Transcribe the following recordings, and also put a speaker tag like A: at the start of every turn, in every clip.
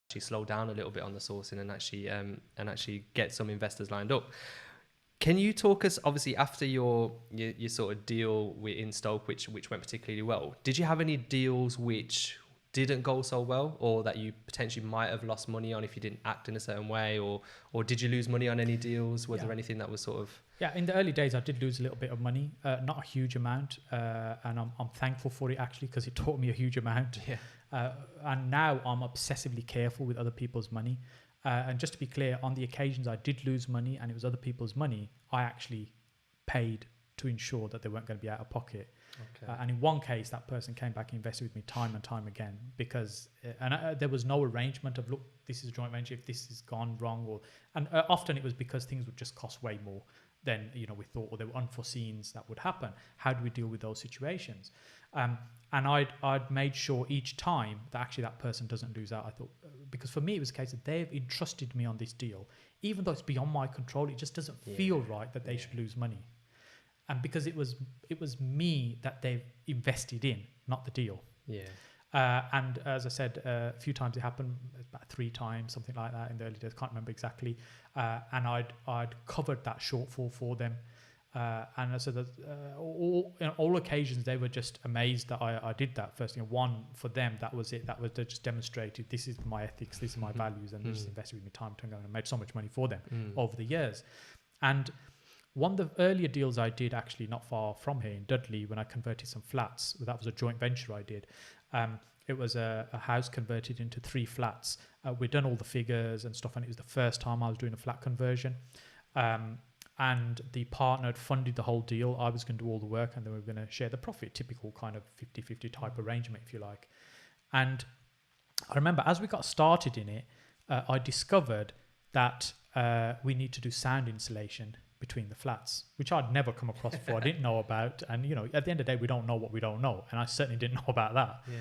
A: actually slow down a little bit on the sourcing and actually get some investors lined up. Can you talk us, obviously after your sort of deal in Stoke, which went particularly well, did you have any deals which didn't go so well, or that you potentially might have lost money on if you didn't act in a certain way, or did you lose money on any deals? Was there anything that was sort of...
B: Yeah, in the early days, I did lose a little bit of money, not a huge amount, and I'm thankful for it actually, because it taught me a huge amount.
A: Yeah.
B: And now I'm obsessively careful with other people's money. And just to be clear, on the occasions I did lose money and it was other people's money, I actually paid to ensure that they weren't going to be out of pocket.
A: Okay.
B: And in one case, that person came back and invested with me time and time again, because there was no arrangement of, look, this is a joint venture, if this has gone wrong, and often it was because things would just cost way more than we thought, or there were unforeseens that would happen. How do we deal with those situations? And I'd made sure each time that actually that person doesn't lose out. I thought, because for me it was a case that they've entrusted me on this deal, even though it's beyond my control, it just doesn't feel right that they should lose money. And because it was me that they've invested in, not the deal.
A: Yeah.
B: And as I said, a few times it happened, about 3 times, something like that in the early days, can't remember exactly. And I'd covered that shortfall for them. And so that all occasions they were just amazed that I did that. First thing, one, for them, that was it. That was, they just demonstrated, this is my ethics, this is my values, and they just invested with me time and I made so much money for them over the years. And one of the earlier deals I did, actually not far from here in Dudley, when I converted some flats, that was a joint venture I did. It was a house converted into 3 flats. We'd done all the figures and stuff, and it was the first time I was doing a flat conversion. And the partner had funded the whole deal. I was going to do all the work, and then we were going to share the profit, typical kind of 50-50 type arrangement, if you like. And I remember as we got started in it, I discovered that we need to do sound insulation between the flats, which I'd never come across before. I didn't know about. And, at the end of the day, we don't know what we don't know. And I certainly didn't know about that.
A: Yeah.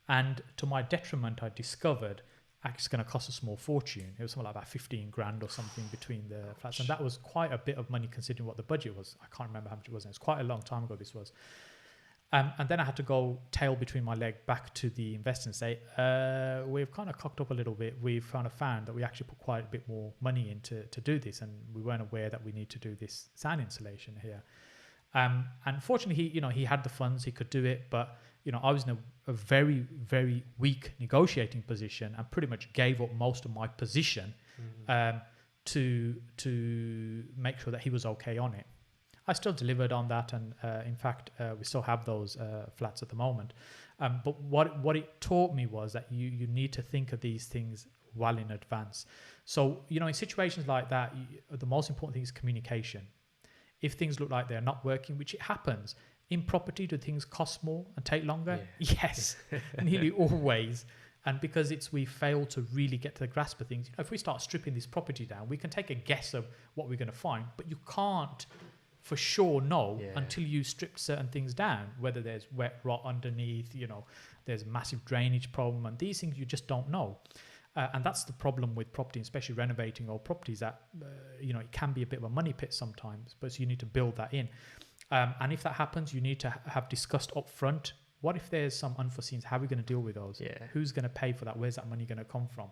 B: And to my detriment, I discovered it's going to cost a small fortune. It was something like about 15 grand or something between the flats. And that was quite a bit of money considering what the budget was. I can't remember how much it was. It was quite a long time ago this was. And then I had to go tail between my leg back to the investor and say, we've kind of cocked up a little bit. We've kind of found that we actually put quite a bit more money in to do this. And we weren't aware that we need to do this sound insulation here. And fortunately, he had the funds, he could do it. But, I was in a very, very weak negotiating position and pretty much gave up most of my position to make sure that he was okay on it. I still delivered on that, and in fact, we still have those flats at the moment. But what it taught me was that you need to think of these things well in advance. So, in situations like that, the most important thing is communication. If things look like they're not working, which it happens, in property, do things cost more and take longer? Yeah. Yes, nearly always. And because we fail to really get to the grasp of things, if we start stripping this property down, we can take a guess of what we're going to find, but you can't for sure know until you strip certain things down, whether there's wet rot underneath, there's a massive drainage problem, and these things you just don't know. And that's the problem with property, especially renovating old properties, that it can be a bit of a money pit sometimes, but so you need to build that in. And if that happens, you need to have discussed up front, what if there's some unforeseens? How are we going to deal with those? Yeah. Who's going to pay for that? Where's that money going to come from?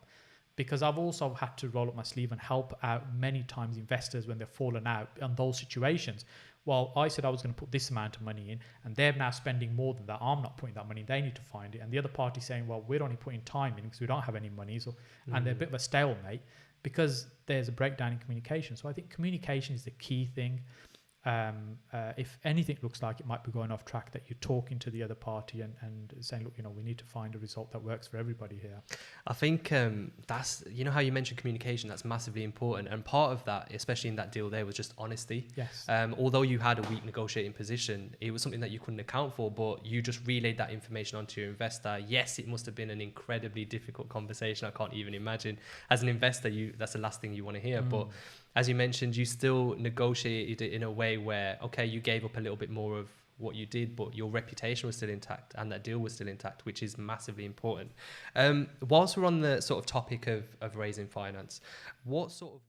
B: Because I've also had to roll up my sleeve and help out many times investors when they've fallen out on those situations. Well, I said I was going to put this amount of money in, and they're now spending more than that. I'm not putting that money in. They need to find it. And the other party saying, well, we're only putting time in because we don't have any money. So, and they're a bit of a stalemate because there's a breakdown in communication. So I think communication is the key thing. If anything looks like it might be going off track, that you're talking to the other party and saying, look, we need to find a result that works for everybody here.
A: I think that's, how you mentioned communication, that's massively important. And part of that, especially in that deal there, was just honesty.
B: Yes.
A: Although you had a weak negotiating position, it was something that you couldn't account for, but you just relayed that information onto your investor. Yes, it must have been an incredibly difficult conversation. I can't even imagine. As an investor, that's the last thing you want to hear. But as you mentioned, you still negotiated it in a way where, okay, you gave up a little bit more of what you did, but your reputation was still intact and that deal was still intact, which is massively important. Whilst we're on the sort of topic of raising finance, what sort of